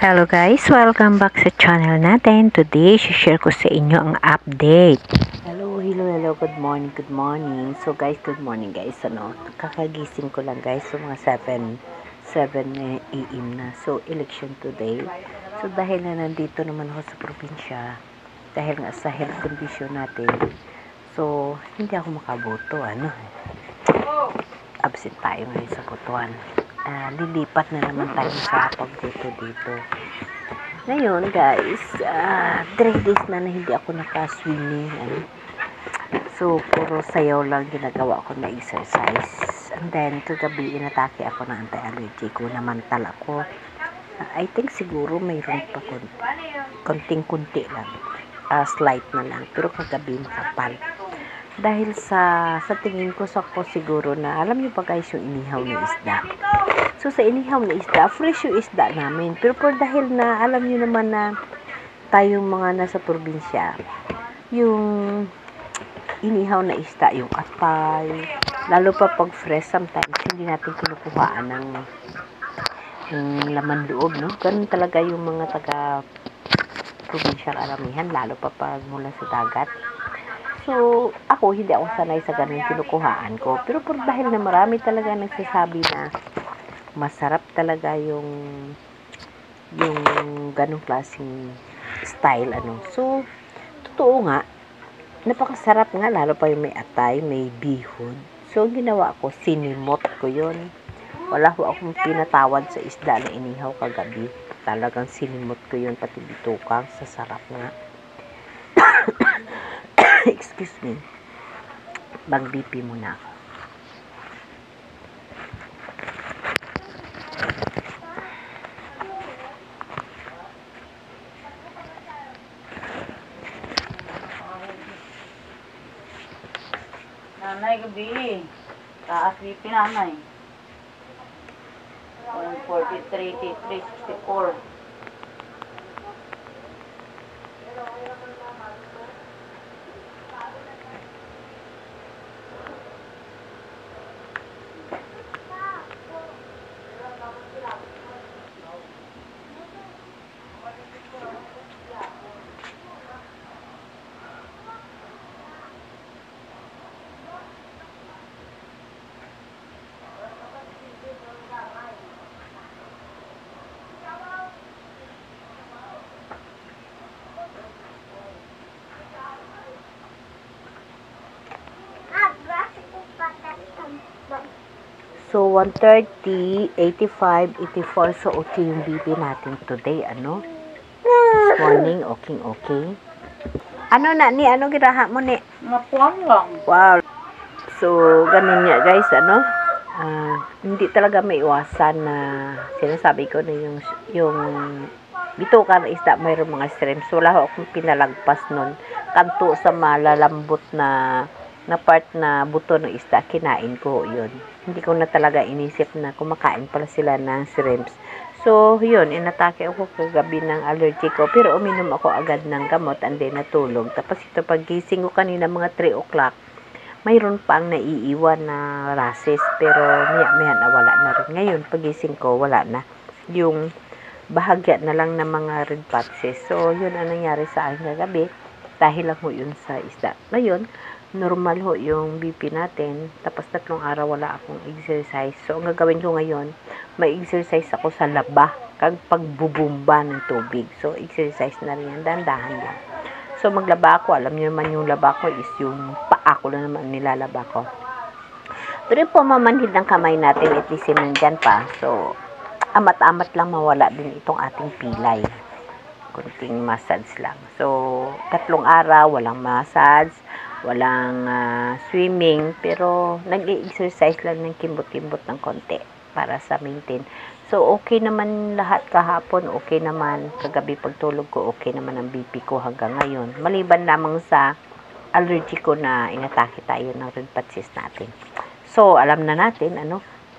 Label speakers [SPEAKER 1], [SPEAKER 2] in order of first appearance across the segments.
[SPEAKER 1] Hello guys, welcome back sa channel natin. Today, share ko sa inyo ang update. Hello, good morning. So guys, good morning guys. Kakagising ko lang guys, so mga 7 AM na. So, election today. So, dahil na nandito naman ako sa probinsya, dahil nga sa health condition natin, so, hindi ako makaboto, absent tayo ngayon sa botohan. Lilipat na naman tayo sa pagboto dito. Ngayon guys, 3 days na hindi ako naka-swimming. So, puro sayaw lang ginagawa ko na exercise. And then, kagabi inatake ako ng anti-allergy ko. Namantal ako. I think siguro mayroon pa konting-kunti lang. Slight na lang. Pero kagabi makapal. Dahil sa tingin ko siguro na, alam niyo ba guys yung inihaw na isda. So sa inihaw na isda, fresh yung isda namin. Pero dahil na, alam niyo naman na tayong mga nasa probinsya, yung inihaw na isda, yung atay, lalo pa pag fresh, sometimes hindi natin kinukuhaan ng laman loob, no? Ganun talaga yung mga taga probinsya karamihan, lalo pa pag mula sa dagat. So, ako, hindi ako sanay sa ganun kinukuhaan ko. Pero dahil na marami talaga nagsasabi na masarap talaga yung ganung klaseng style, So, totoo nga, napakasarap nga, lalo pa yung may atay, may bihon. So, ginawa ko, sinimot ko yun. Wala ko akong pinatawad sa isda na inihaw kagabi. Talagang sinimot ko yun, pati bitukang, sasarap nga. Excuse me. Mag-BP muna ako.
[SPEAKER 2] Nanay, gabi. Taas BP nanay. 143, 63, 64.
[SPEAKER 1] So, 130, 85, 84. So, okay yung BP natin today, This morning, okay. Ano giraha mo ni?
[SPEAKER 2] Nakuhan lang.
[SPEAKER 1] Wow. So, ganun nga guys, hindi talaga may iwasan na sinasabi ko na yung bituka na isda, mayroong mga streams. Wala akong pinalagpas nun. Kanto sa malalambot na part na buto ng isda, kinain ko yun. Hindi ko na talaga inisip na kumakain pala sila ng shrimps. So, yun, inatake ako kagabi ng allergy ko. Pero uminom ako agad ng gamot and then natulog. Tapos ito, paggising ko kanina mga 3 o'clock, mayroon pang naiiwan na rashes. Pero maya-maya nawala na rin. Ngayon, pagising ko, wala na. Yung bahagya na lang ng mga red patches. So, yun ang nangyari sa akin kagabi. Dahil lang ho yun sa isda. Ngayon, normal ho yung BP natin. Tapos 3 araw wala akong exercise. So, ang gagawin ko ngayon, may exercise ako sa laba. Kag pagbubumba ng tubig. So, exercise na rin yan. Dahan-dahan lang. So, maglaba ako. Alam niyo naman yung laba ko is yung paa ko lang naman nilalaba ko. Pero yung pamamanhid ng kamay natin, at least nandyan pa. So, amat-amat lang mawala din itong ating pilay. Kunting massage lang. So, 3 araw, walang massage, walang swimming, pero nag-i-exercise lang ng kimbot-kimbot ng konti para sa maintain. So, okay naman lahat kahapon, okay naman. Kagabi pagtulog ko, okay naman ang BP ko hanggang ngayon. Maliban lamang sa allergy ko na inatake tayo ng red patches natin. So, alam na natin,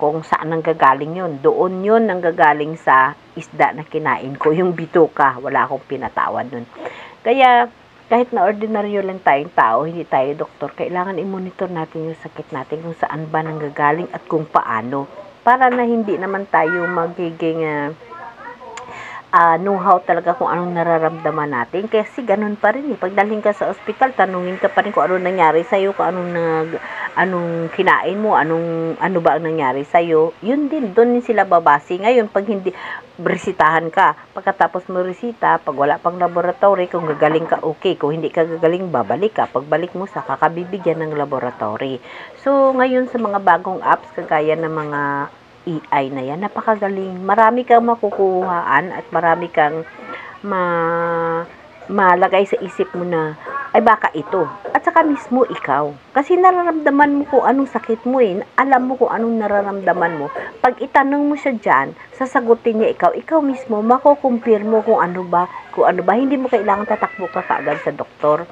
[SPEAKER 1] kung saan nanggagaling yun. Doon yun nanggagaling sa isda na kinain ko, yung bituka. Wala akong pinatawad nun. Kaya, kahit na ordinaryo lang tayong tao, hindi tayo doktor, kailangan i-monitor natin yung sakit natin kung saan ba nanggagaling at kung paano. Para na hindi naman tayo magiging know-how talaga kung anong nararamdaman natin. Kasi ganun pa rin eh. Pag dalhin ka sa ospital, tanungin ka pa rin kung anong nangyari sa'yo, kung anong kinain mo, ano ba ang nangyari sa'yo. Yun din, doon din sila babase. Ngayon, pag hindi, resitahan ka. Pagkatapos mo resita, pag wala pang laboratory, kung gagaling ka, okay. Kung hindi ka gagaling, babalik ka. Pagbalik mo, saka ka bibigyan ng laboratory. So, ngayon sa mga bagong apps, kagaya ng mga AI na yan, napakagaling. Marami kang makukuhaan at marami kang malagay sa isip mo na, ay baka ito. At saka mismo ikaw. Kasi nararamdaman mo kung anong sakit mo eh. Alam mo kung anong nararamdaman mo. Pag itanong mo siya dyan, sasagutin niya ikaw mismo, makukumpir mo kung ano ba. Hindi mo kailangan tatakbo ka kaagad sa doktor.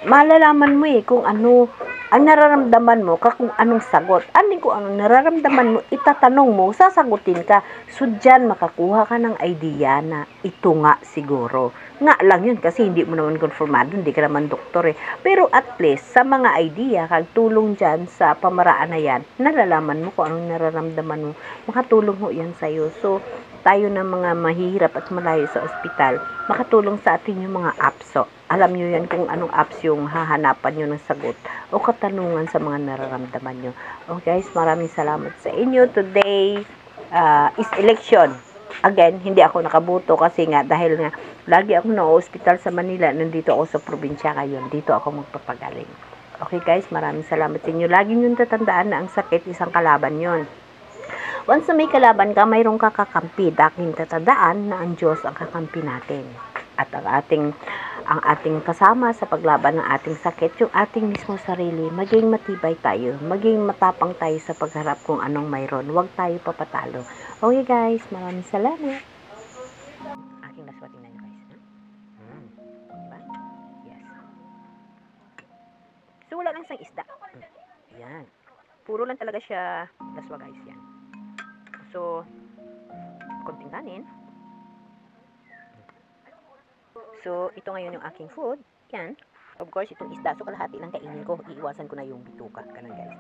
[SPEAKER 1] Malalaman mo eh kung ano ang nararamdaman mo, kung anong sagot. Kung anong nararamdaman mo, itatanong mo, sasagutin ka. So, dyan makakuha ka ng idea na ito nga siguro. Nga lang yun, kasi hindi mo naman konfirmado, hindi ka naman doktor eh. Pero at least, sa mga idea, kag tulong dyan sa pamaraan na yan, nalalaman mo kung anong nararamdaman mo. Makatulong ho yan sa'yo. So, tayo na mga mahihirap at malayo sa ospital, makatulong sa atin yung mga apps. So, alam nyo yan kung anong apps yung hahanapan nyo ng sagot o katanungan sa mga nararamdaman nyo. Okay guys, maraming salamat sa inyo. Today is election. Again, hindi ako nakaboto kasi nga dahil nga lagi ako na hospital sa Manila, nandito ako sa probinsya ngayon. Dito ako magpapagaling. Okay guys, maraming salamat sa inyo. Lagi nyo tatandaan na ang sakit isang kalaban yon. Once na may kalaban ka, mayroong kakakampi. Daking tatandaan na ang Diyos ang kakampi natin. At ang ating kasama sa paglaban ng ating sakit, yung ating mismo sarili, maging matibay tayo, maging matapang tayo sa pagharap kung anong mayroon. Huwag tayo papatalo. Okay guys, maraming salamat. Aking laswating na nyo guys. Diba? Yes. So wala lang isang isda. Yan. Puro lang talaga siya laswa guys. Yan. So, konting kanin. So, ito ngayon yung aking food. Yan. Of course, itong isda. So, kalahati lang kainin ko. Iiwasan ko na yung bituka. Ganun guys.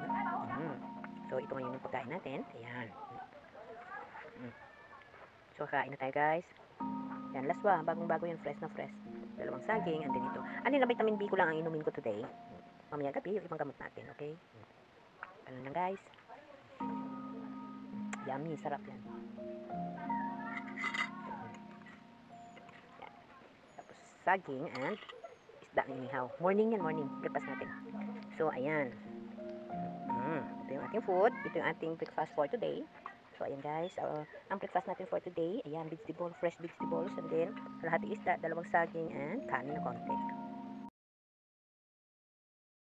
[SPEAKER 1] So, ito ngayon yung pagkain natin. Ayan. So, kain na tayo guys. Yan, laswa. Bagong-bago yan. Fresh na fresh. Dalawang saging. And then ito. Ano na vitamin B ko lang ang inumin ko today. Mamaya gabi, yung ibang gamot natin. Okay? Ganun lang guys. Yummy. Sarap yan. Saging and isda ng inihaw. Morning yan, morning. Breakfast natin. So, ayan. Ito yung ating food. Ito yung ating breakfast for today. So, ayan guys. Ang breakfast natin for today, ayan, vegetable, fresh vegetables, and then, kalahati isda, dalawang saging, and kanin na konti.